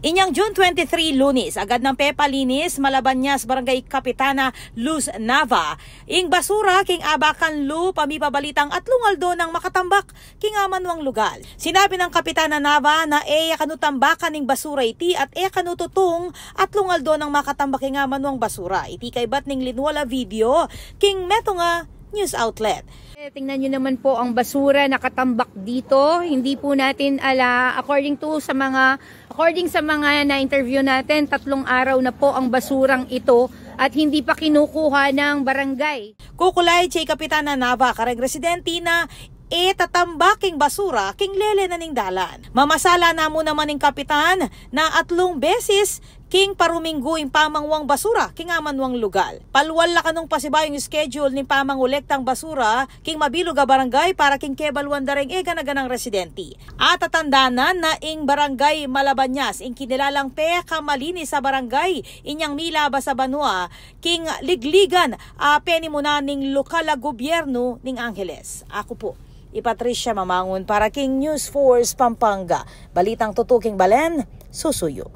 Inyang June 23 Lunes, agad ng pepalinis, Malabanyas, Barangay Kapitana, Luz Nava. Ing basura, king abakan lu, pamipabalitang at lungaldo ng makatambak, king amanwang lugal. Sinabi ng Kapitana Nava na kanutambakan ng basura iti at kanututong at lungaldo ng makatambak king amanwang basura. Iti kay bat ning linwala video, king meto nga news outlet. Tingnan nyo naman po ang basura nakatambak dito. Hindi po natin according sa mga na-interview natin, 3 araw na po ang basurang ito at hindi pa kinukuha ng barangay. Kukulay chay Kapitana Nava, kareg residente na tatambaking basura king lele na ning dalan. Mamasala na mo naman ning kapitan na 3 beses king parumingguing pamangwang basura king amanwang lugal. Palwal la kanong pasibayong schedule ning pamangulektang basura king mabilog a barangay para king kebalwan dareng ganaganang residente. At tatandanan na ing barangay Malabanyas ing kinilalang malinis sa barangay inyang milaba sa Banua king ligligan penimuna ning lokal a gobyerno ning Angeles. Ako po Patricia Mamangon para King News Force Pampanga. Balitang tutuking Balen, susuyo.